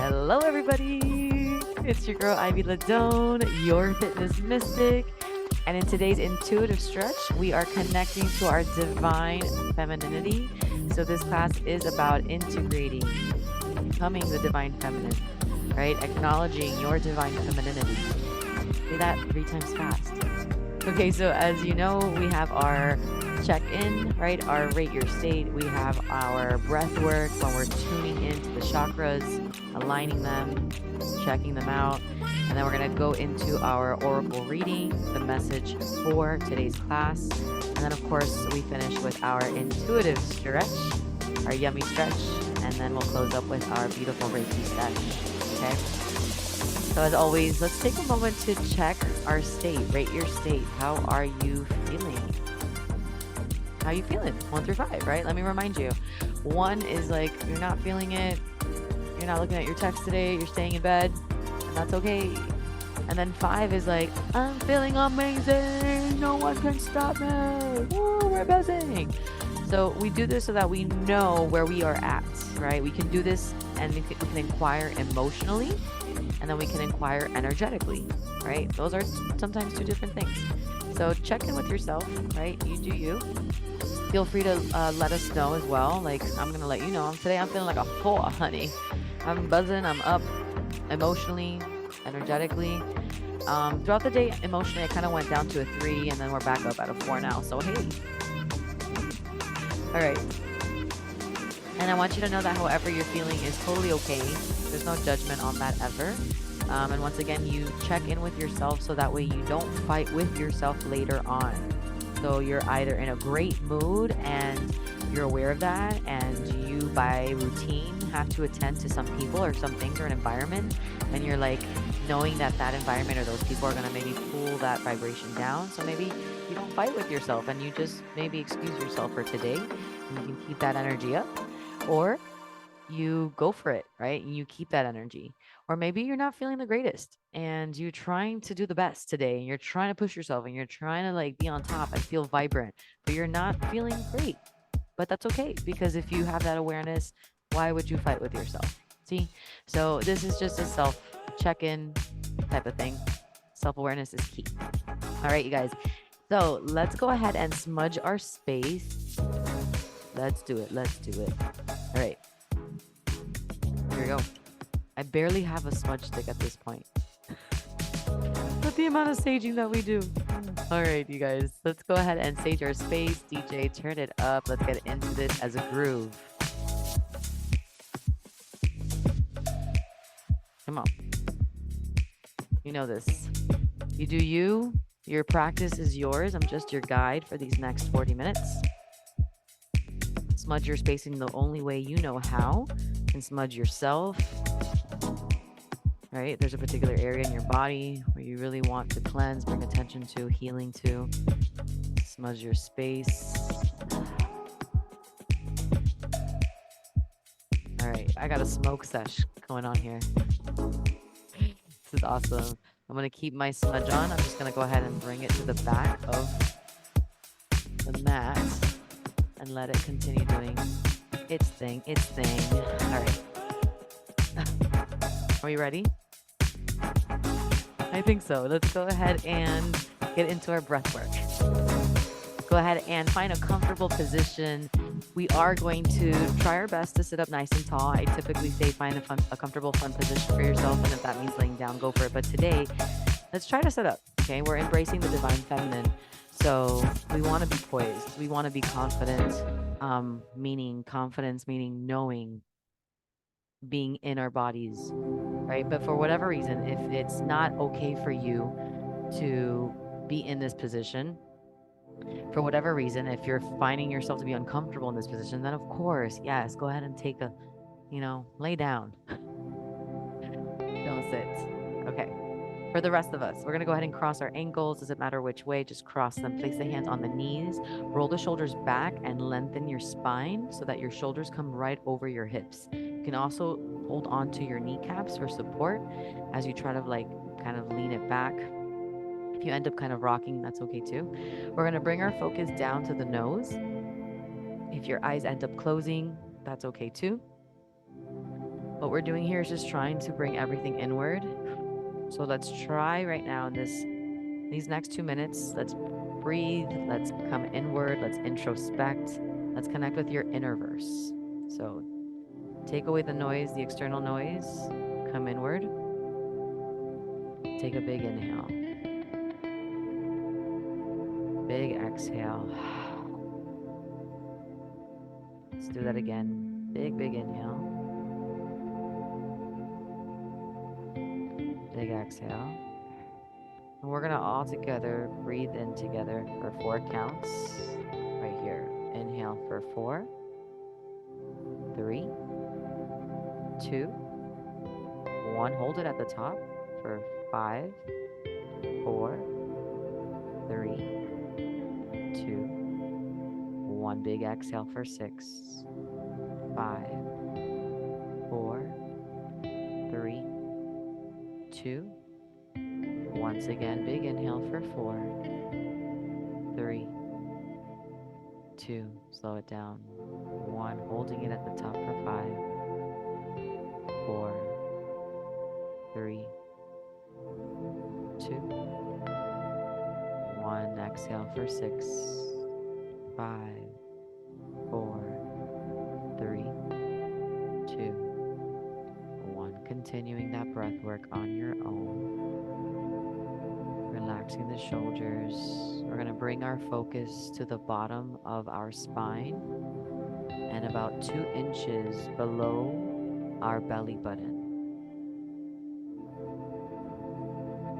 Hello, everybody. It's your girl, Ivy Ladone, your fitness mystic. And in today's intuitive stretch, we are connecting to our divine femininity. So, this class is about integrating, becoming the divine feminine, right? Acknowledging your divine femininity. Say that 3 times fast. Okay, so as you know, we have our check in, right? Our rate your state. We have our breath work when we're tuning into the chakras, aligning them, checking them out. And then we're going to go into our oracle reading, the message for today's class. And then, of course, we finish with our intuitive stretch, our yummy stretch. And then we'll close up with our beautiful Reiki set. Okay. So as always, let's take a moment to check our state, rate your state. How are you feeling? How are you feeling? 1 through 5, right? Let me remind you. 1 is like, you're not feeling it. You're not looking at your text today. You're staying in bed, and that's okay. And then 5 is like, I'm feeling amazing. No one can stop me. Woo, we're buzzing. So we do this so that we know where we are at, right? We can do this and we can inquire emotionally, and then we can inquire energetically, right? Those are sometimes 2 different things. So check in with yourself, right? You do you. Feel free to let us know as well. Like, I'm going to let you know. Today I'm feeling like a 4, honey. I'm buzzing. I'm up emotionally, energetically. Throughout the day, emotionally, I kind of went down to a 3, and then we're back up at a 4 now. So, hey. All right. And I want you to know that however you're feeling is totally okay. There's no judgment on that ever. And once again, you check in with yourself so that way you don't fight with yourself later on. So you're either in a great mood and you're aware of that, and you by routine have to attend to some people or some things or an environment, and you're like knowing that that environment or those people are going to maybe pull that vibration down. So maybe you don't fight with yourself and you just maybe excuse yourself for today, and you can keep that energy up. Or you go for it, right? And you keep that energy. Or maybe you're not feeling the greatest and you're trying to do the best today, and you're trying to push yourself and you're trying to like be on top and feel vibrant, but you're not feeling great. But that's okay, because if you have that awareness, why would you fight with yourself? See? So this is just a self check-in type of thing. Self-awareness is key. All right, you guys. So let's go ahead and smudge our space. Let's do it. Let's do it. All right. Here we go. I barely have a smudge stick at this point. But the amount of saging that we do. All right, you guys. Let's go ahead and sage our space. DJ, turn it up. Let's get into this as a groove. Come on. You know this. You do you. Your practice is yours. I'm just your guide for these next 40 minutes. Smudge your space in the only way you know how. And smudge yourself. Right? There's a particular area in your body where you really want to cleanse, bring attention to, healing to. Smudge your space. All right. I got a smoke sesh going on here. This is awesome. I'm going to keep my smudge on. I'm just going to go ahead and bring it to the back of the mat and let it continue doing its thing. All right. Are you ready? I think so. Let's go ahead and get into our breath work. Go ahead and find a comfortable position. We are going to try our best to sit up nice and tall. I typically say find a comfortable, fun position for yourself, and if that means laying down, go for it. But today, let's try to sit up, okay? We're embracing the divine feminine. So we want to be poised. We want to be confident, meaning confidence, meaning knowing, being in our bodies, right? But for whatever reason, if it's not okay for you to be in this position, for whatever reason, if you're finding yourself to be uncomfortable in this position, then of course, yes, go ahead and take a, lay down. Don't sit. Okay. For the rest of us, we're going to go ahead and cross our ankles. Doesn't matter which way, just cross them. Place the hands on the knees. Roll the shoulders back and lengthen your spine so that your shoulders come right over your hips. You can also hold on to your kneecaps for support as you try to kind of lean it back. If you end up kind of rocking, that's okay too. We're going to bring our focus down to the nose. If your eyes end up closing, that's okay too. What we're doing here is just trying to bring everything inward. So let's try right now in these next 2 minutes. Let's breathe. Let's come inward. Let's introspect. Let's connect with your inner verse. So take away the noise, the external noise. Come inward. Take a big inhale. Big exhale. Let's do that again. Big, big inhale. Big exhale. And we're going to all together breathe in together for 4 counts. Right here. Inhale for 4, 3, 2, 1. Hold it at the top for 5, 4, 3, 2, 1. Big exhale for 6, 5, 4, 3, 2. Once again, big inhale for 4, 3, 2. Slow it down. 1. Holding it at the top for 5, 4, 3, 2, 1. Exhale for 6, 5, 4, 3, 2, 1. Continuing that breath work on your own. Relaxing the shoulders. We're going to bring our focus to the bottom of our spine and about 2 inches below our belly button.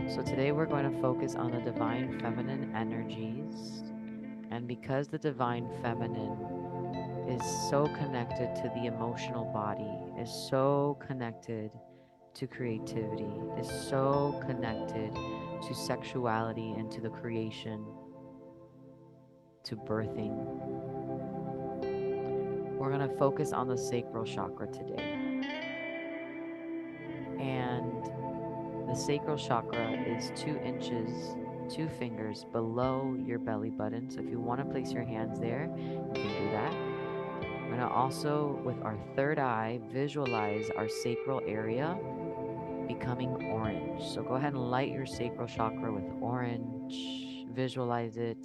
So today we're going to focus on the divine feminine energies. And because the divine feminine is so connected to the emotional body, is so connected to creativity, is so connected to sexuality and to the creation, to birthing, we're going to focus on the sacral chakra today. And the sacral chakra is 2 inches, 2 fingers below your belly button. So if you want to place your hands there, you can do that. We're going to also, with our third eye, visualize our sacral area becoming orange. So go ahead and light your sacral chakra with orange. Visualize it.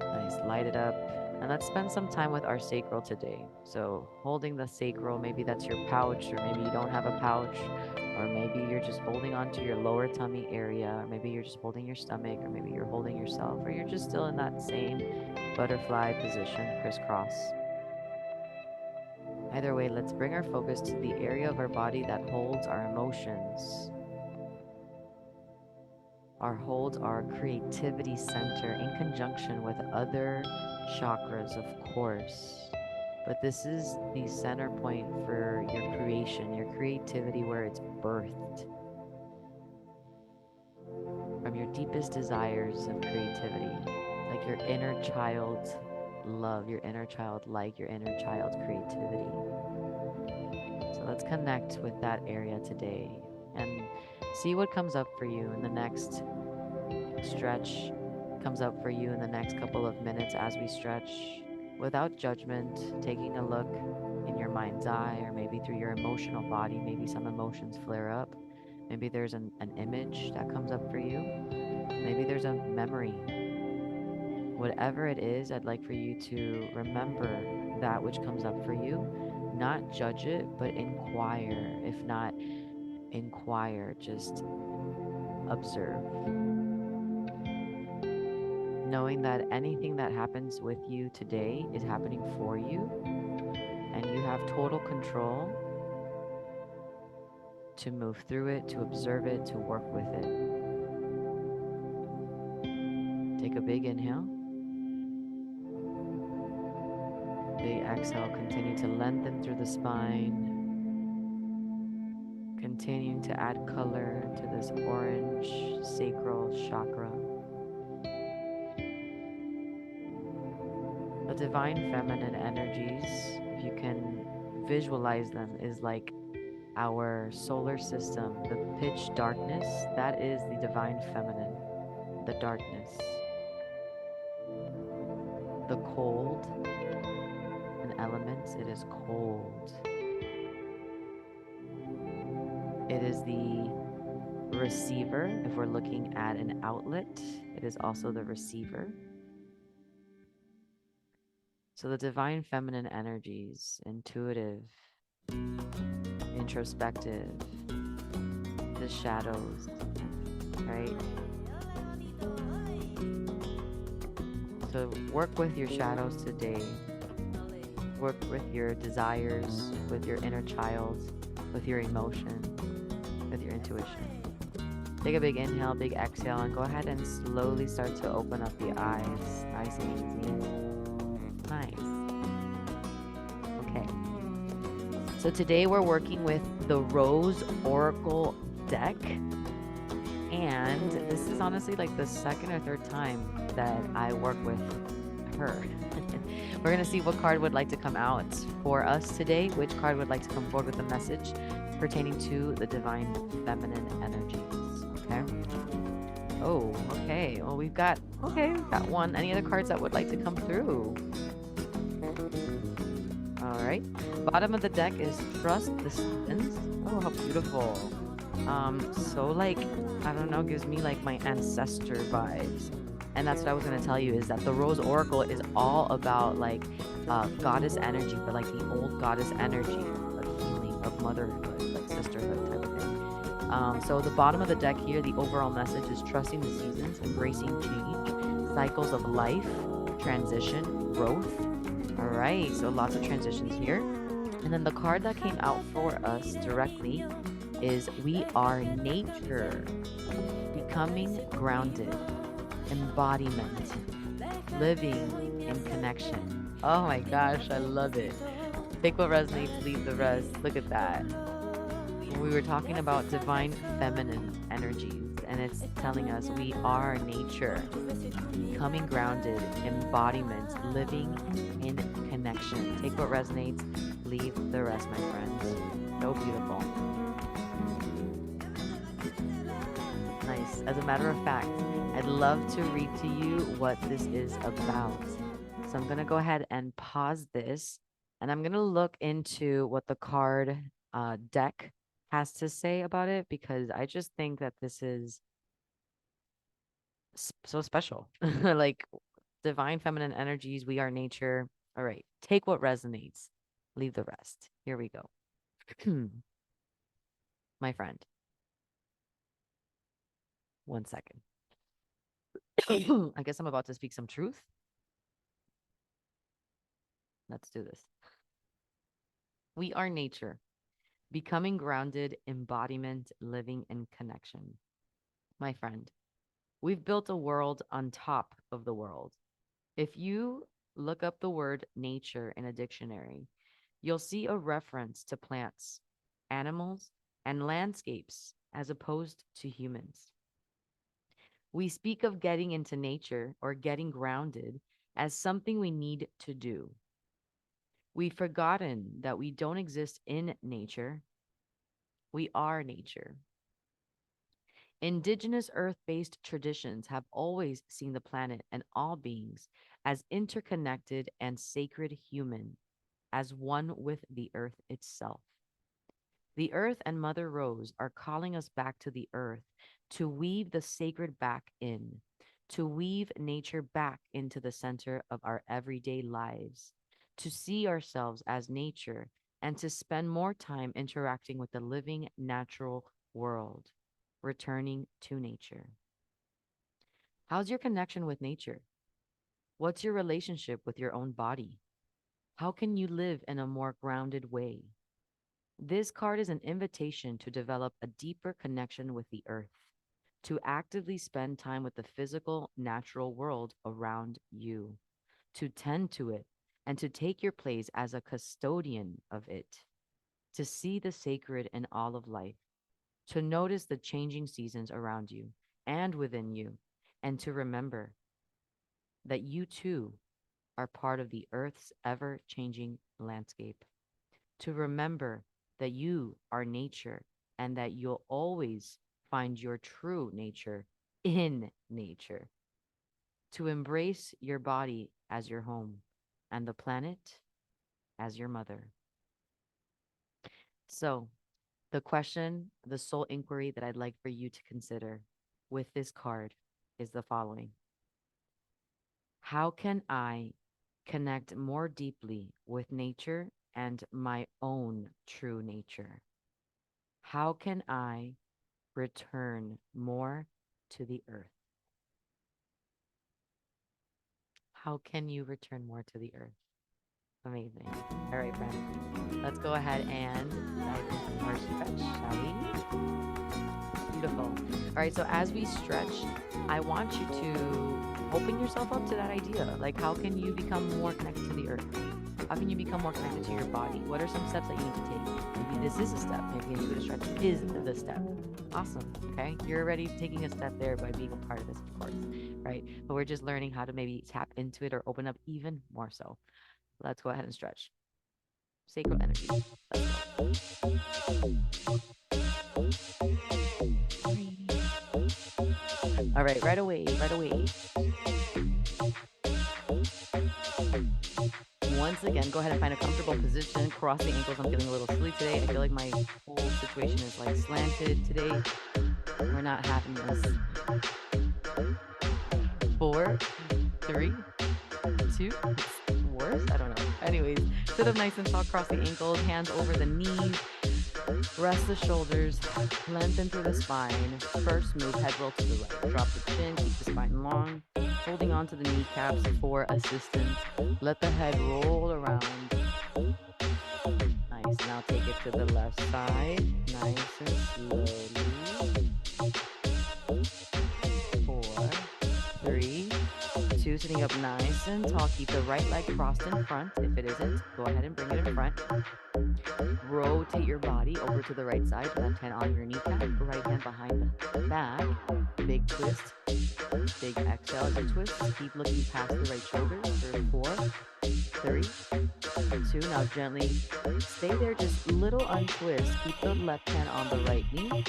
Nice, light it up. And let's spend some time with our sacral today. So holding the sacral, maybe that's your pouch, or maybe you don't have a pouch, or maybe you're just holding onto your lower tummy area, or maybe you're just holding your stomach, or maybe you're holding yourself, or you're just still in that same butterfly position, crisscross. Either way, let's bring our focus to the area of our body that holds our emotions, holds our creativity center in conjunction with other chakras, of course. But this is the center point for your creation, your creativity, where it's birthed from your deepest desires of creativity, like your inner child love, your inner child like, your inner child creativity. So let's connect with that area today and see what comes up for you in the next stretch, comes up for you in the next couple of minutes as we stretch, without judgment, taking a look in your mind's eye, or maybe through your emotional body. Maybe some emotions flare up. Maybe there's an image that comes up for you. Maybe there's a memory. Whatever it is, I'd like for you to remember that which comes up for you. Not judge it, but inquire. If not inquire, just observe. Knowing that anything that happens with you today is happening for you, and you have total control to move through it, to observe it, to work with it. Take a big inhale. Big exhale. Continue to lengthen through the spine. Continuing to add color to this orange sacral chakra. The divine feminine energies, if you can visualize them, is like our solar system. The pitch darkness, that is the divine feminine, the darkness. The cold, an element, it is cold. It is the receiver. If we're looking at an outlet, it is also the receiver. So the divine feminine energies, intuitive, introspective, the shadows, right? So work with your shadows today. Work with your desires, with your inner child, with your emotion, with your intuition. Take a big inhale, big exhale, and go ahead and slowly start to open up the eyes. Nice and easy. Nice. Okay. So today we're working with the Rose Oracle deck. And this is honestly like the second or third time that I work with her. We're going to see what card would like to come out for us today, which card would like to come forward with a message pertaining to the divine feminine energies. Okay. Oh, okay. Well, we've got one. Any other cards that would like to come through? All right. Bottom of the deck is Trust the Seasons. Oh, how beautiful. So like, I don't know, gives me like my ancestor vibes. And that's what I was going to tell you, is that the Rose Oracle is all about like goddess energy, but like the old goddess energy of healing, of motherhood, like sisterhood type of thing. So the bottom of the deck here, the overall message is trusting the seasons, embracing change, cycles of life, transition, growth. All right, so lots of transitions here. And then the card that came out for us directly is We Are Nature, becoming grounded, embodiment, living in connection. Oh my gosh, I love it. Take what resonates, leave the rest. Look at that. We were talking about divine feminine energies, and it's telling us we are nature, becoming grounded, embodiment, living in connection. Take what resonates, leave the rest, my friends. So beautiful. Nice. As a matter of fact, I'd love to read to you what this is about. So I'm going to go ahead and pause this, and I'm going to look into what the card deck has to say about it, because I just think that this is so special. Like divine feminine energies, we are nature. All right. Take what resonates, leave the rest. Here we go. My friend, 1 second. I guess I'm about to speak some truth. Let's do this. We are nature, becoming grounded, embodiment, living in connection. My friend, we've built a world on top of the world. If you look up the word nature in a dictionary, you'll see a reference to plants, animals, and landscapes as opposed to humans. We speak of getting into nature or getting grounded as something we need to do. We've forgotten that we don't exist in nature, we are nature. Indigenous earth based traditions have always seen the planet and all beings as interconnected and sacred human, as one with the earth itself. The earth and Mother Rose are calling us back to the earth to weave the sacred back in, to weave nature back into the center of our everyday lives, to see ourselves as nature, and to spend more time interacting with the living natural world, returning to nature. How's your connection with nature? What's your relationship with your own body? How can you live in a more grounded way? This card is an invitation to develop a deeper connection with the earth, to actively spend time with the physical, natural world around you, to tend to it, and to take your place as a custodian of it, to see the sacred in all of life, to notice the changing seasons around you and within you, and to remember that you too are part of the earth's ever changing landscape, to remember that you are nature and that you'll always find your true nature in nature, to embrace your body as your home and the planet as your mother. So, The question, the sole inquiry that I'd like for you to consider with this card is the following. How can I connect more deeply with nature and my own true nature? How can I return more to the earth? How can you return more to the earth? Amazing. All right, friends. Let's go ahead and dive into our stretch, shall we? Beautiful. All right, so as we stretch, I want you to open yourself up to that idea. Like, how can you become more connected to the earth? How can you become more connected to your body? What are some steps that you need to take? Maybe this is a step. Maybe intuitive stretch is the step. Awesome. Okay. You're already taking a step there by being a part of this, of course. Right. But we're just learning how to maybe tap into it or open up even more so. Let's go ahead and stretch. Sacral energy. All right, right away, right away. Once again, go ahead and find a comfortable position. Cross the ankles. I'm feeling a little silly today. I feel like my whole situation is like slanted today. We're not having this. 4, 3, 2. It's worse. I don't know. Anyways, sit up nice and tall. Cross the ankles. Hands over the knees. Rest the shoulders, lengthen through the spine. First move, head roll to the right. Drop the chin, keep the spine long. Holding on to the kneecaps for assistance. Let the head roll around. Nice. Now take it to the left side. Nice and slowly. 4, 3, 2. Sitting up nice and tall. Keep the right leg crossed in front. If it isn't, go ahead and bring it in front. Rotate your body over to the right side. Left hand on your kneecap. Right hand behind the back. Big twist. Big exhale as you twist. Keep looking past the right shoulder. For 4, 3, 2. Now gently stay there. Just little untwist. Keep the left hand on the right knee.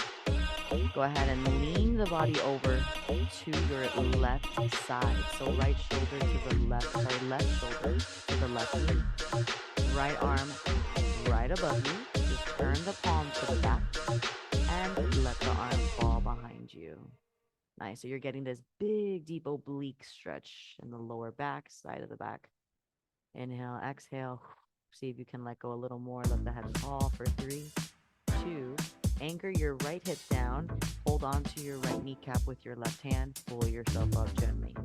Go ahead and lean the body over to your left side. So right shoulder to the left. Sorry, left shoulder to the left knee. Right arm right above you. Just turn the palm to the back and let the arm fall behind you. Nice. So you're getting this big, deep oblique stretch in the lower back, side of the back. Inhale, exhale. See if you can let go a little more. Let the head fall for 3, 2. Anchor your right hip down. Hold on to your right kneecap with your left hand. Pull yourself up gently.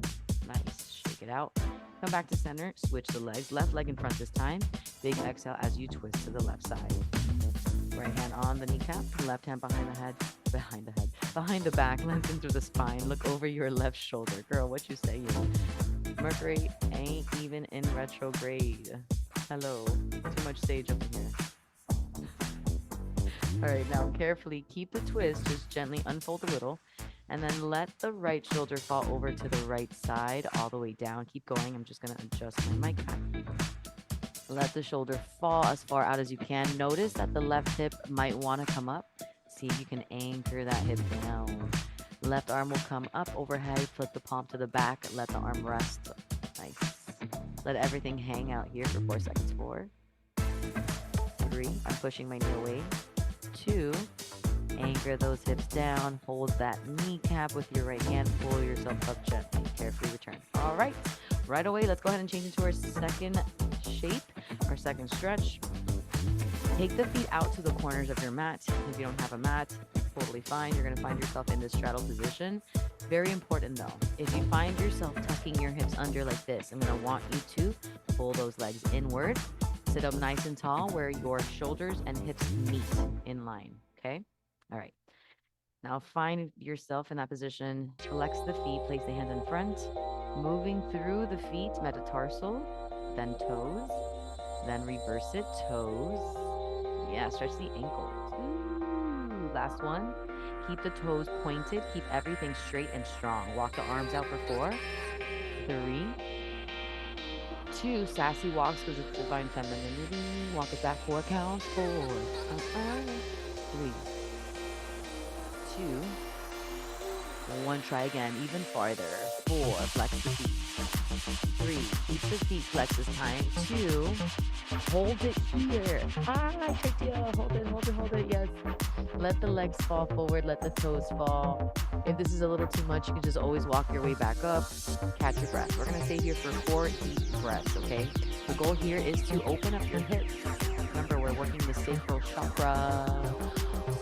Nice. Shake it out. Come back to center. Switch the legs. Left leg in front this time. Big exhale as you twist to the left side. Right hand on the kneecap. Left hand behind the head. Behind the back. Lengthen through the spine. Look over your left shoulder. Girl, what you saying? Mercury ain't even in retrograde. Hello. Too much stage up in here. All right, now carefully keep the twist. Just gently unfold a little. And then let the right shoulder fall over to the right side all the way down. Keep going. I'm just going to adjust my mic. Let the shoulder fall as far out as you can. Notice that the left hip might want to come up. See if you can anchor that hip down. Left arm will come up overhead. Flip the palm to the back. Let the arm rest. Nice. Let everything hang out here for 4 seconds. 4, 3. I'm pushing my knee away. 2. Anchor those hips down. Hold that kneecap with your right hand. Pull yourself up gently. Carefully return. All right. Right away, let's go ahead and change into our second shape, our second stretch. Take the feet out to the corners of your mat. If you don't have a mat, totally fine. You're going to find yourself in this straddle position. Very important though. If you find yourself tucking your hips under like this, I'm going to want you to pull those legs inward. Sit up nice and tall where your shoulders and hips meet in line. Okay? All right. Now find yourself in that position. Flex the feet. Place the hands in front. Moving through the feet, metatarsal, then toes, then reverse it, toes. Yeah, stretch the ankles. Ooh, last one. Keep the toes pointed. Keep everything straight and strong. Walk the arms out for 4, 3, 2. Sassy walks because it's divine femininity. Walk it back 4 counts. 4, 3, 2, 1. Try again, even farther. 4. Flex the feet. 3, keep the feet flexed this time. 2, hold it here. I tricked you. Hold it. Yes. Let the legs fall forward. Let the toes fall. If this is a little too much, you can just always walk your way back up. Catch your breath. We're going to stay here for 4 deep breaths, okay? The goal here is to open up your hips. Remember, we're working the sacral chakra.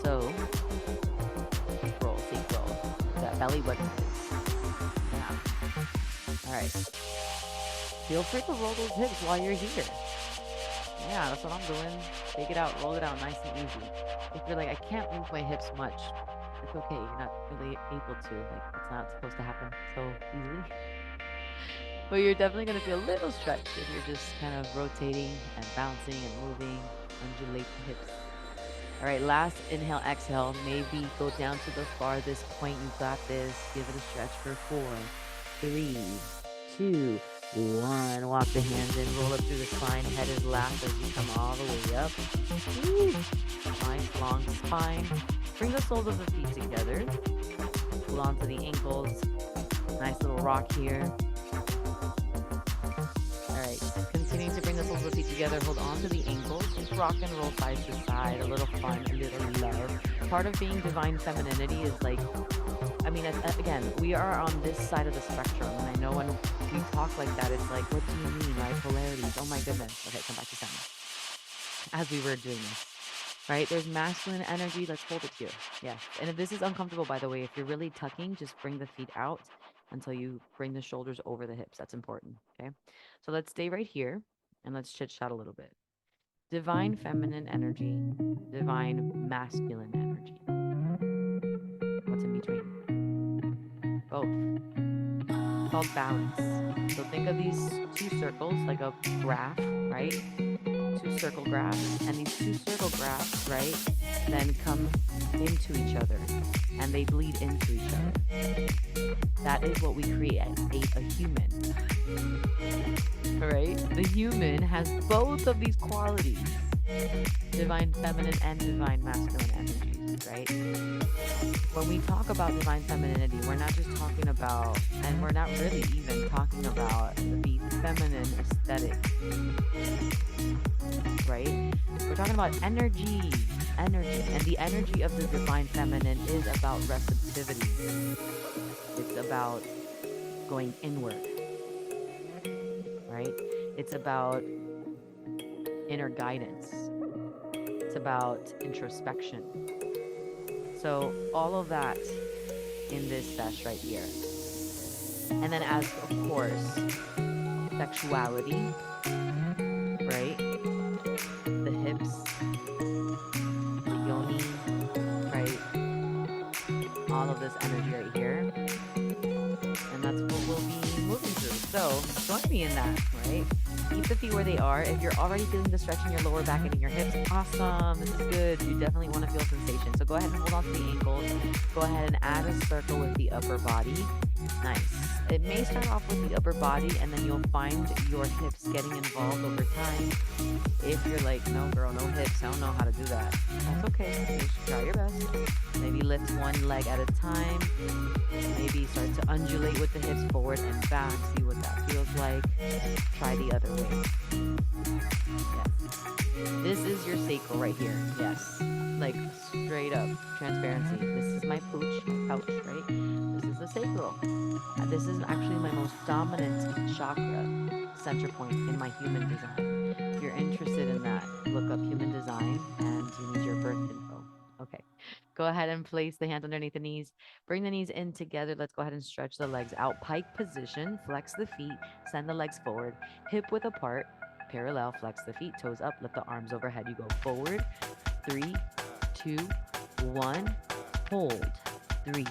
So, sacral. That belly button. Yeah. All right. Feel free to roll those hips while you're here. Yeah, that's what I'm doing. Take it out, roll it out nice and easy. If you're like, I can't move my hips much, it's okay. You're not really able to. Like, it's not supposed to happen so easily. But you're definitely going to feel a little stretched if you're just kind of rotating and bouncing and moving. Undulate the hips. All right, last inhale, exhale. Maybe go down to the farthest point. You got this. Give it a stretch for 4, 3, 2, 1. Walk the hands in, roll up through the spine. Head is last as you come all the way up. Woo. Nice long spine. Bring the soles of the feet together. Hold on to the ankles. Nice little rock here. All right, continue to bring the soles of the feet together. Hold on to the ankles. Just rock and roll side to side. A little fun, a little love. Part of being divine femininity is like, I mean, again, we are on this side of the spectrum. And I know when we talk like that, it's like, what do you mean, right? Polarities. Oh my goodness. Okay, come back to center. As we were doing this, right? There's masculine energy. Let's hold it here. Yeah. And if this is uncomfortable, by the way, if you're really tucking, just bring the feet out until you bring the shoulders over the hips. That's important. Okay. So let's stay right here and let's chit chat a little bit. Divine feminine energy, divine masculine energy. What's in between? Both. It's called balance. So think of these 2 circles like a graph, right? 2 circle graphs, and these 2 circle graphs, right, then come into each other and they bleed into each other. That is what we create a human. Right? The human has both of these qualities, divine feminine and divine masculine energies, right? When we talk about divine femininity, we're not just talking about, and we're not really even talking about the feminine aesthetic, right? We're talking about energy, and the energy of the divine feminine is about receptivity. It's about going inward, right? It's about inner guidance. It's about introspection. So all of that in this sesh right here. And then as, of course, sexuality, right? The hips, the yoni, right? All of this energy right here. And that's what we'll be moving through. So join me in that, right? Keep the feet where they are. If you're already feeling the stretch in your lower back and in your hips, awesome. This is good. You definitely want to feel sensation. So go ahead and hold on to the ankles. Go ahead and add a circle with the upper body. Nice. It may start off with the upper body and then you'll find your hips getting involved over time. If you're like, no girl, no hips, I don't know how to do that. That's okay. Just try your best. Maybe lift one leg at a time. Maybe start to undulate with the hips forward and back. See what that feels like. Try the other way. Yes. This is your sacral right here. Yes. Like straight up transparency. This is my pooch, my pouch, right? This is the sacral. This is actually my most dominant chakra center point in my human design. If you're interested in that, look up human design and you need your birth info. Okay. Go ahead and place the hands underneath the knees. Bring the knees in together. Let's go ahead and stretch the legs out. Pike position. Flex the feet. Send the legs forward. Hip width apart. Parallel. Flex the feet. Toes up. Lift the arms overhead. You go forward. 3, 2, 1. Hold. 3,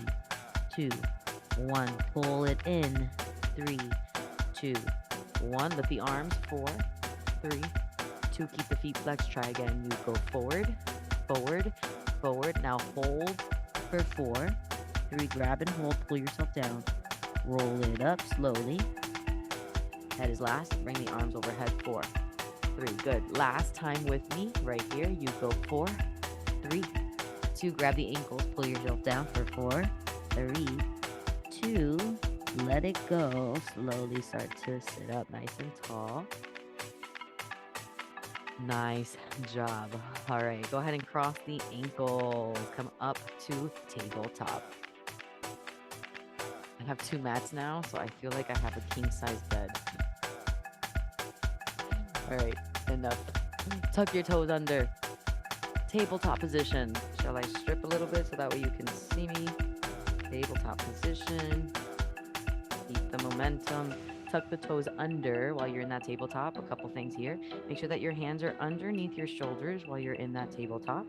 2, 1. Pull it in. 3, 2, 1. Lift the arms. 4, 3, 2. Keep the feet flexed. Try again. You go forward. Forward. Forward. Now hold for 4, 3, grab and hold, pull yourself down, roll it up slowly. Head is last. Bring the arms overhead. 4, 3. Good. Last time with me right here. You go 4, 3, 2. Grab the ankles, pull yourself down for 4, 3, 2. let it go. Slowly start to sit up nice and tall. Nice job. All right, go ahead and cross the ankles. Come up to tabletop. I have 2 mats now, so I feel like I have a king-size bed. All right, enough. Tuck your toes under. Tabletop position. Shall I strip a little bit so that way you can see me? Tabletop position. Keep the momentum. Tuck the toes under while you're in that tabletop. A couple things here. Make sure that your hands are underneath your shoulders while you're in that tabletop.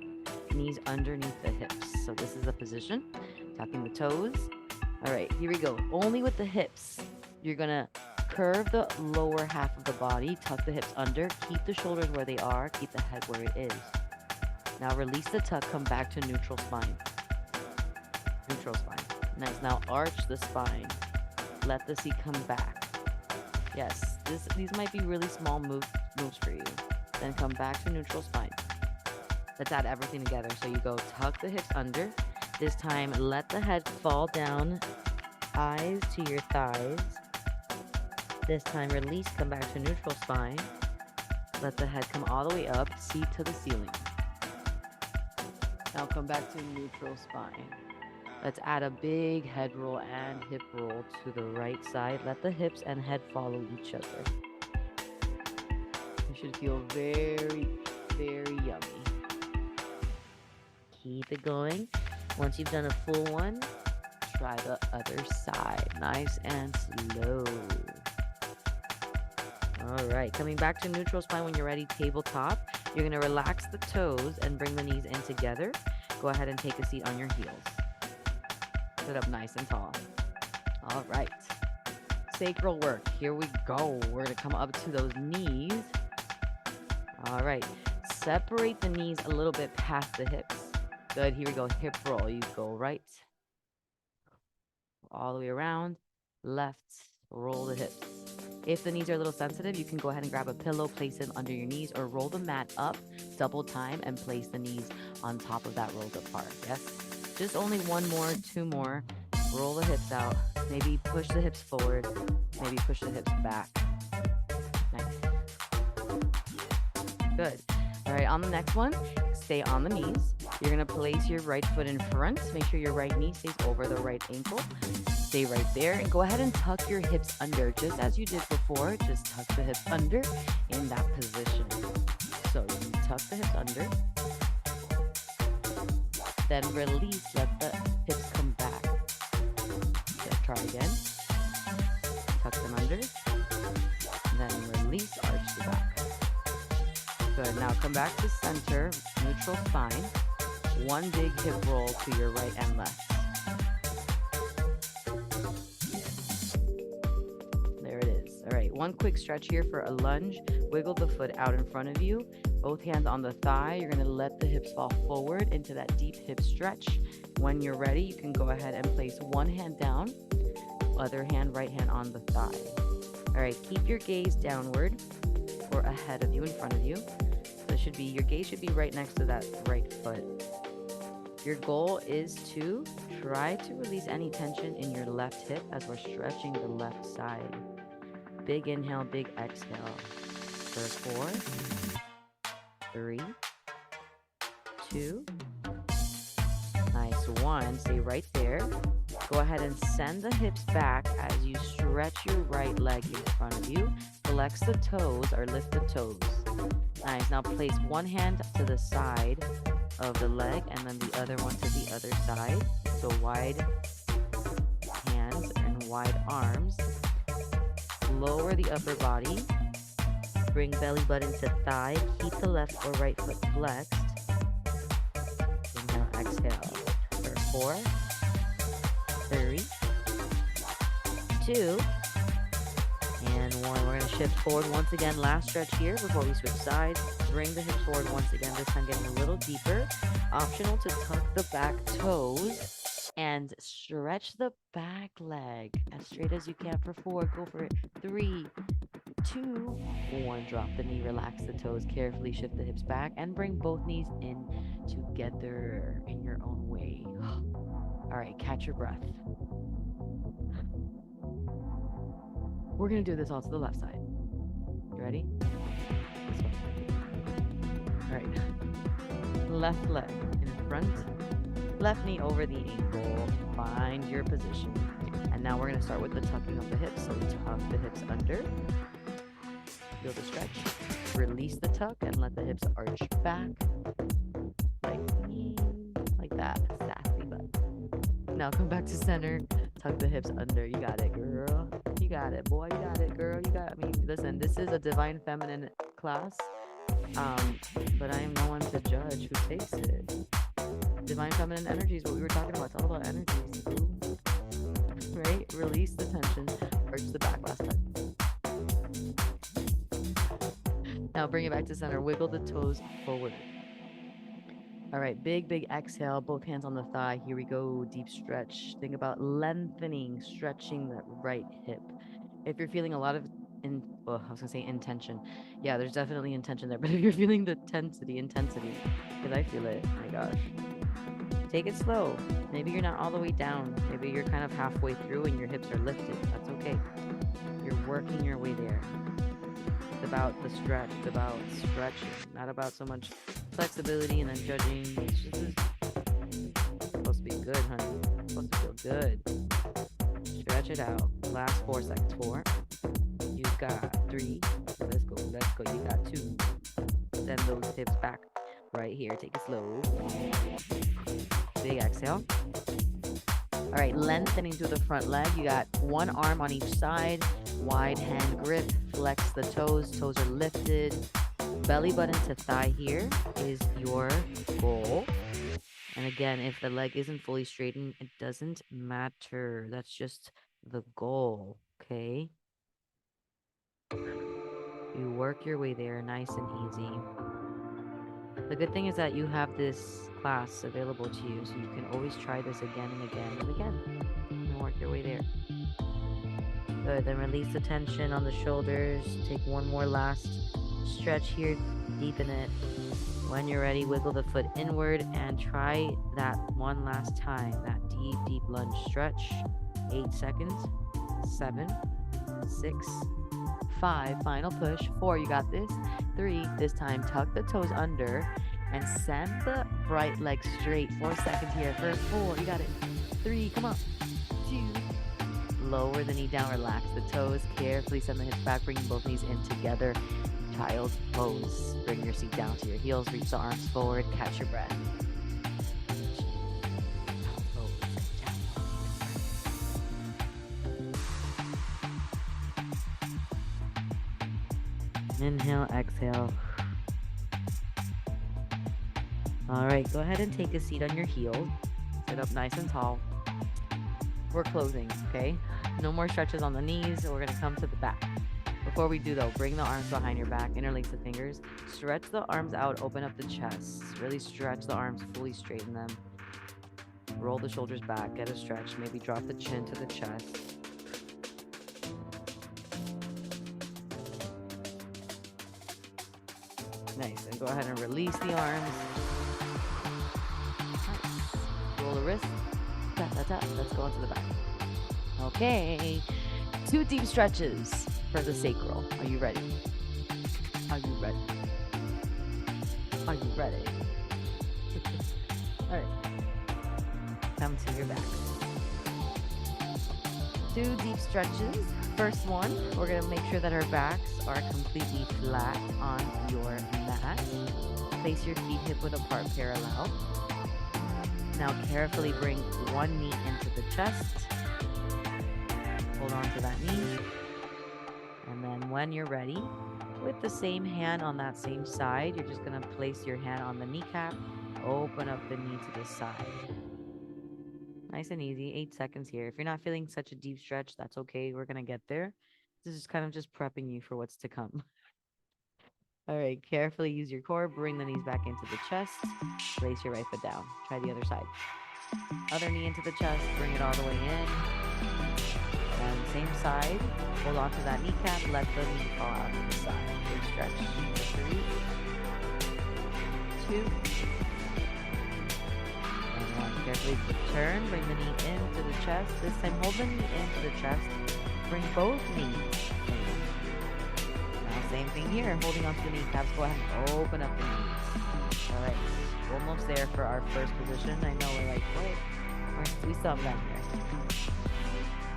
Knees underneath the hips. So this is the position. Tucking the toes. All right, here we go. Only with the hips. You're gonna curve the lower half of the body. Tuck the hips under. Keep the shoulders where they are. Keep the head where it is. Now release the tuck. Come back to neutral spine. Neutral spine. Nice. Now arch the spine. Let the seat come back. Yes, these might be really small moves for you. Then come back to neutral spine. Let's add everything together. So you go tuck the hips under. This time, let the head fall down, eyes to your thighs. This time, release, come back to neutral spine. Let the head come all the way up, seat to the ceiling. Now come back to neutral spine. Let's add a big head roll and hip roll to the right side. Let the hips and head follow each other. You should feel very, very yummy. Keep it going. Once you've done a full one, try the other side. Nice and slow. All right, coming back to neutral spine when you're ready, tabletop. You're gonna relax the toes and bring the knees in together. Go ahead and take a seat on your heels. Sit up nice and tall. All right. Sacral work. Here we go. We're going to come up to those knees. All right. Separate the knees a little bit past the hips. Good. Here we go. Hip roll. You go right. All the way around. Left. Roll the hips. If the knees are a little sensitive, you can go ahead and grab a pillow, place them under your knees, or roll the mat up, double time, and place the knees on top of that rolled up part. Yes? Just only 1 more, 2 more. Roll the hips out. Maybe push the hips forward. Maybe push the hips back. Nice. Good. All right, on the next one, stay on the knees. You're going to place your right foot in front. Make sure your right knee stays over the right ankle. Stay right there and go ahead and tuck your hips under. Just as you did before, just tuck the hips under in that position. So you tuck the hips under. Then release, let the hips come back. Okay, try again. Tuck them under. Then release, arch the back. Good, now come back to center, neutral spine. 1 big hip roll to your right and left. There it is. All right, 1 quick stretch here for a lunge. Wiggle the foot out in front of you. Both hands on the thigh. You're going to let the hips fall forward into that deep hip stretch. When you're ready, you can go ahead and place 1 hand down, other hand, right hand on the thigh. All right, keep your gaze downward or ahead of you, in front of you. So your gaze should be right next to that right foot. Your goal is to try to release any tension in your left hip as we're stretching the left side. Big inhale, big exhale. For 4, 3, 2, nice, 1. Stay right there. Go ahead and send the hips back as you stretch your right leg in front of you. Flex the toes or lift the toes. Nice. Now place 1 hand to the side of the leg and then the other one to the other side. So wide hands and wide arms. Lower the upper body. Bring belly button to thigh. Keep the left or right foot flexed. Inhale, exhale. For 4, 3, 2, and 1. We're going to shift forward once again. Last stretch here before we switch sides. Bring the hips forward once again. This time getting a little deeper. Optional to tuck the back toes and stretch the back leg as straight as you can for 4. Go for it. 3, 2, 1. Drop the knee, relax the toes, carefully shift the hips back, and bring both knees in together in your own way. All right, catch your breath. We're gonna do this all to the left side. You ready? This one. All right. Left leg in front. Left knee over the ankle. Find your position. And now we're gonna start with the tucking of the hips. So tuck the hips under. Feel the stretch. Release the tuck and let the hips arch back. Like that. Sassy butt. Now come back to center. Tuck the hips under. You got it, girl. You got it, boy. You got it, girl. You got it. I mean, listen, this is a divine feminine class. But I am no one to judge who takes it. Divine feminine energy is what we were talking about. It's all about energies. Right? Release the tension. Arch the back last time. Now bring it back to center. Wiggle the toes forward. All right, big exhale. Both hands on the thigh. Here we go. Deep stretch. Think about lengthening, stretching that right hip. If you're feeling a lot of intention. Yeah, there's definitely intention there. But if you're feeling the intensity, because I feel it. Oh my gosh. Take it slow. Maybe you're not all the way down. Maybe you're kind of halfway through and your hips are lifted. That's okay. You're working your way there. It's about the stretch. It's about stretching, not about so much flexibility and then judging. It's just supposed to be good, honey. It's supposed to feel good. Stretch it out. Last 4 seconds. 4. You got 3. Let's go. You got 2. Send those hips back. Right here. Take it slow. Big exhale. All right, lengthening through the front leg. You got one arm on each side. Wide hand grip. Flex the toes. Toes are lifted. Belly button to thigh here is your goal. And again, if the leg isn't fully straightened, it doesn't matter. That's just the goal, okay? You work your way there nice and easy. The good thing is that you have this class available to you, so you can always try this again and again and again and work your way there. Good, then release the tension on the shoulders. Take one more last stretch here, deepen it. When you're ready, wiggle the foot inward and try that one last time, that deep lunge stretch. 8 seconds, 7, 6, 5, final push, 4, you got this, 3, this time tuck the toes under and send the right leg straight. 4 seconds here for 4, you got it, 3, come on, 2, lower the knee down, relax the toes, carefully send the hips back, bring both knees in together, child's pose. Bring your seat down to your heels, reach the arms forward, catch your breath. Inhale, exhale. All right, go ahead and take a seat on your heels. Sit up nice and tall. We're closing, okay? No more stretches on the knees. We're gonna come to the back. Before we do though, bring the arms behind your back, interlace the fingers, stretch the arms out, open up the chest, really stretch the arms, fully straighten them. Roll the shoulders back, get a stretch, maybe drop the chin to the chest. Nice, and go ahead and release the arms. Nice. Roll the wrist, tap, tap, tap. Let's go into the back. Okay, 2 deep stretches for the sacral. Are you ready? Are you ready? Are you ready? All right. Come to your back. 2 deep stretches. First one, we're going to make sure that our backs are completely flat on your mat. Place your feet hip width apart parallel. Now carefully bring one knee into the chest. Hold on to that knee. And then when you're ready, with the same hand on that same side, you're just going to place your hand on the kneecap, open up the knee to the side. Nice and easy, 8 seconds here. If you're not feeling such a deep stretch, that's okay. We're going to get there. This is kind of just prepping you for what's to come. All right, carefully use your core. Bring the knees back into the chest. Place your right foot down. Try the other side. Other knee into the chest. Bring it all the way in. And same side. Hold on to that kneecap. Let the knee fall out to the side. Big stretch. 3, 2, and 1. Carefully turn. Bring the knee into the chest. This time, hold the knee into the chest. Bring both knees in. Now, same thing here. Holding onto the kneecaps. Go ahead and open up the knees. All right. Almost there for our first position. I know we're like, wait, we still have that here.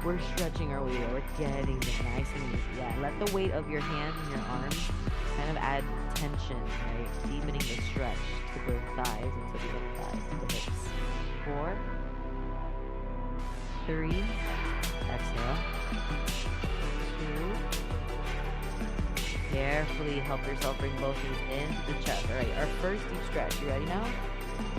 We're stretching our way there. We're getting the nice and easy. Yeah, let the weight of your hands and your arms kind of add tension, right? Deepening the stretch to the thighs and to the other thighs, to the hips. 4, 3, exhale. 2. Carefully help yourself bring both knees into the chest. All right, our first deep stretch. You ready now?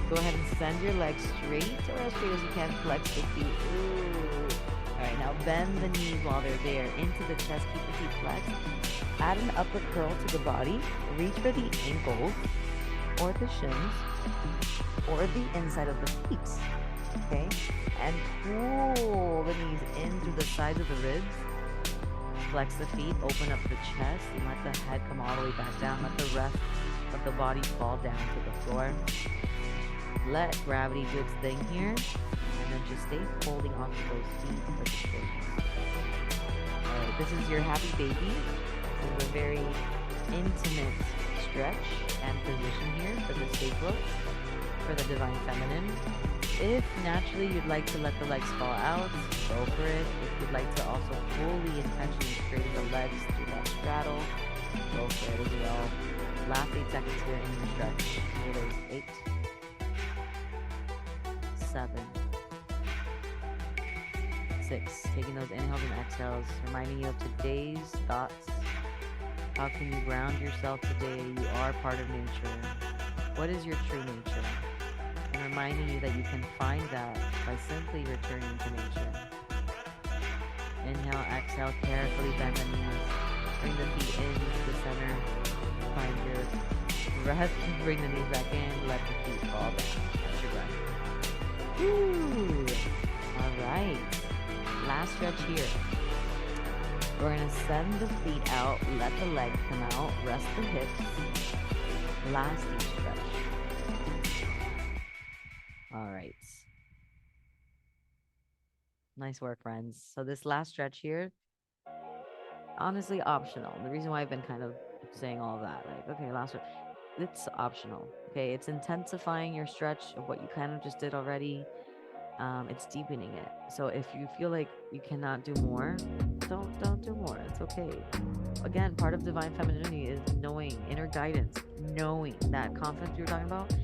Go ahead and send your legs straight or as straight as you can. Flex the feet. Ooh. All right, now bend the knees while they're there into the chest. Keep the feet flexed. Add an upper curl to the body. Reach for the ankles or the shins or the inside of the feet. Okay? And pull the knees in through the sides of the ribs. Flex the feet, open up the chest, and let the head come all the way back down. Let the rest of the body fall down to the floor. Let gravity do its thing here, and then just stay holding onto those feet for the shoulders. Alright, this is your happy baby. This is a very intimate stretch and position here for the sacral, for the divine feminine. If naturally you'd like to let the legs fall out, go for it. If you'd like to also fully intentionally straighten the legs through that straddle, go for it as well. Last 8 seconds here in your stretch. Here it is. 8, 7, 6. Taking those inhales and exhales, reminding you of today's thoughts. How can you ground yourself today? You are part of nature. What is your true nature? And reminding you that you can find that by simply returning to nature. Inhale, exhale, carefully bend the knees. Bring the feet into the center. Find your breath. Bring the knees back in. Let the feet fall down. Catch your breath. Woo! Alright. Last stretch here. We're going to send the feet out. Let the legs come out. Rest the hips. Last deep stretch. Alright. Nice work, friends. So this last stretch here, honestly optional. The reason why I've been kind of saying all of that, like, okay, last stretch, it's optional. Okay, it's intensifying your stretch of what you kind of just did already. It's deepening it. So if you feel like you cannot do more, don't do more. It's okay. Again, part of divine femininity is knowing inner guidance, knowing that confidence you were talking about,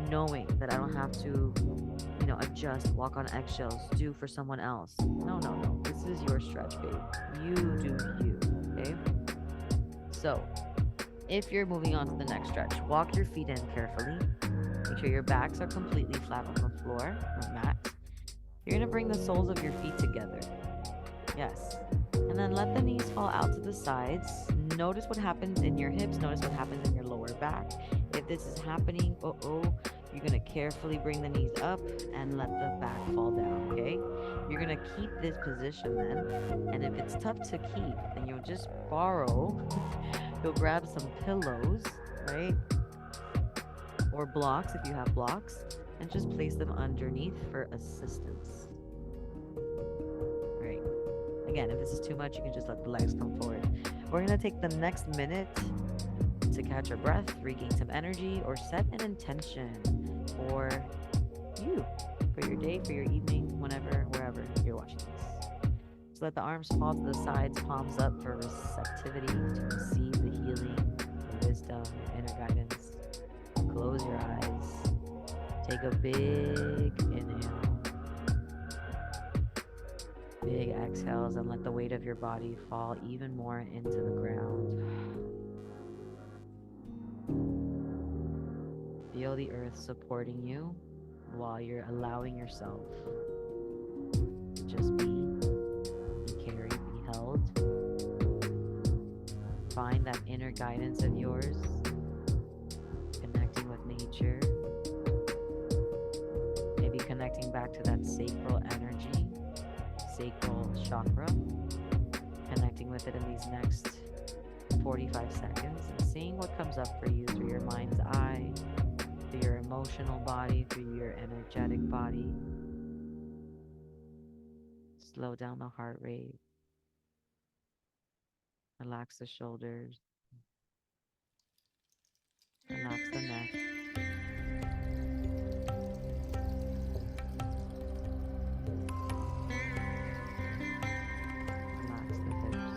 knowing that I don't have to, adjust, walk on eggshells, do for someone else. No. This is your stretch, babe. You do you. Okay. So if you're moving on to the next stretch, walk your feet in carefully. Make sure your backs are completely flat on the floor or mat. You're going to bring the soles of your feet together. Yes. And then let the knees fall out to the sides. Notice what happens in your hips. Notice what happens in your lower back. If this is happening, you're going to carefully bring the knees up and let the back fall down, okay? You're going to keep this position then. And if it's tough to keep, then you'll just borrow. You'll grab some pillows, right? Or blocks if you have blocks, and just place them underneath for assistance. Right. Again, if this is too much, you can just let the legs come forward. We're going to take the next minute to catch our breath, regain some energy, or set an intention for you, for your day, for your evening, whenever, wherever you're watching this. So let the arms fall to the sides, palms up for receptivity to receive the healing, the wisdom, your inner guidance. Close your eyes. Take a big inhale. Big exhales, and let the weight of your body fall even more into the ground. Feel the earth supporting you while you're allowing yourself to just be carried, be held. Find that inner guidance of yours, connecting with nature. Maybe connecting back to that sacral energy, sacral chakra. Connecting with it in these next 45 seconds and seeing what comes up for you through your mind's eye, through your emotional body, through your energetic body. Slow down the heart rate. Relax the shoulders. Relax the neck. Relax the hips.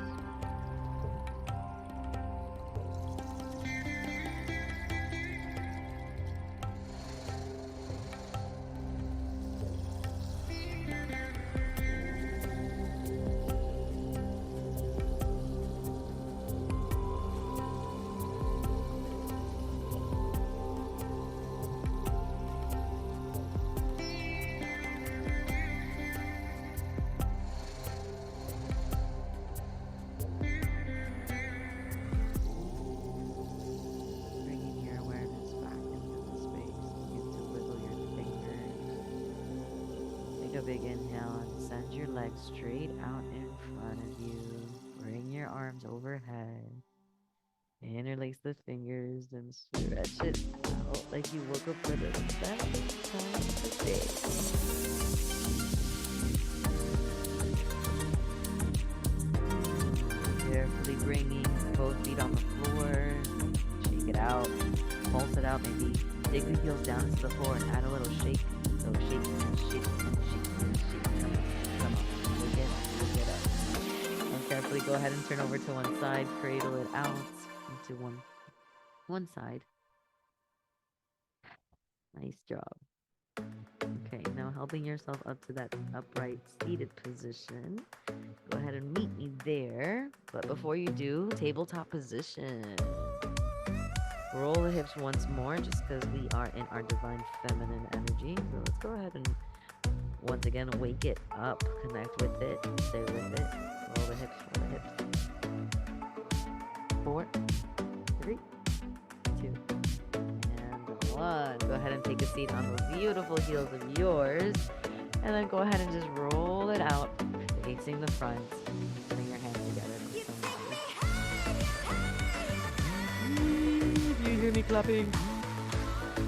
Bringing your awareness back into the space. Begin to wiggle your fingers. Take a big inhale and send your legs straight out in front of you. Bring your arms overhead. Interlace the fingers and stretch it out like you woke up for the second time today. Carefully bringing both feet on the floor. Shake it out. Pulse it out. Maybe dig the heels down into the floor and add a little shake. So shake and shake and shake and shake. Come on. Look it up. Look it up. And carefully go ahead and turn over to one side. Cradle it out into one side. Nice job. Okay, now helping yourself up to that upright seated position. Go ahead and meet me there. But before you do, tabletop position. Roll the hips once more just because we are in our divine feminine energy. So let's go ahead and once again wake it up. Connect with it. Stay with it. Roll the hips, roll the hips. 4, 3, 2, and 1. Go ahead and take a seat on those beautiful heels of yours. And then go ahead and just roll it out, facing the front. Bring your hands together. Do you hear me clapping?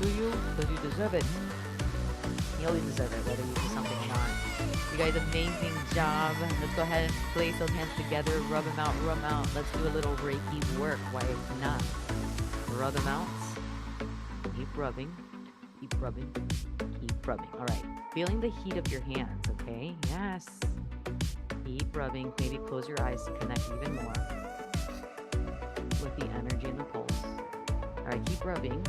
Do you? Because you deserve it. You always deserve it, whether you do something or not. You guys, amazing job. Let's go ahead and place those hands together. Rub them out, rub them out. Let's do a little Reiki work. Why not? Rub them out. Keep rubbing. Keep rubbing. Keep rubbing. All right. Feeling the heat of your hands, okay? Yes. Keep rubbing. Maybe close your eyes to connect even more with the energy and the pulse. All right, keep rubbing.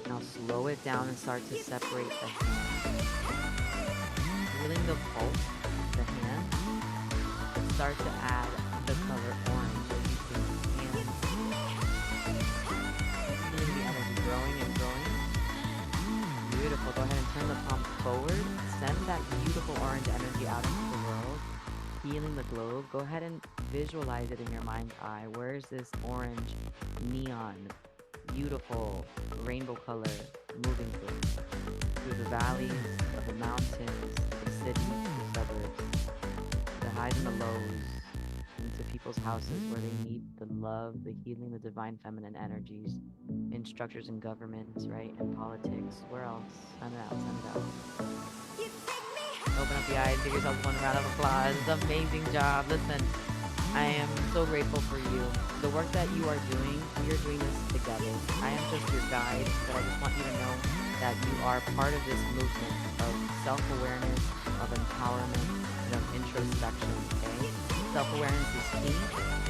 Now slow it down and start to separate the hands. Feeling the pulse of the hand. Start to add the color orange as you feel the hands. Feeling the energy growing and growing. Beautiful. Go ahead and turn the palm forward. Send that beautiful orange energy out into the world. Healing the globe. Go ahead and visualize it in your mind's eye. Where is this orange, neon, beautiful rainbow color moving through the valleys, of the mountains, the cities, the suburbs, the highs and the lows, into people's houses where they need the love, the healing, the divine feminine energies, in structures and governments, right, and politics. Where else? Send it out, send it out. Open up the eyes, give yourself one round of applause. Amazing job. Listen, I am so grateful for you. The work that you are doing, we are doing this together. I am just your guide, but I just want you to know that you are part of this movement of self-awareness, of empowerment, and of introspection, okay? Self-awareness is key,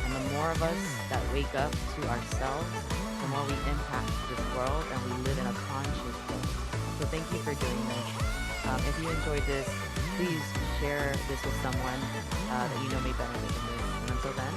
and the more of us that wake up to ourselves, the more we impact this world and we live in a conscious way. So thank you for doing this. If you enjoyed this, please share this with someone that you know may benefit from this. And until then,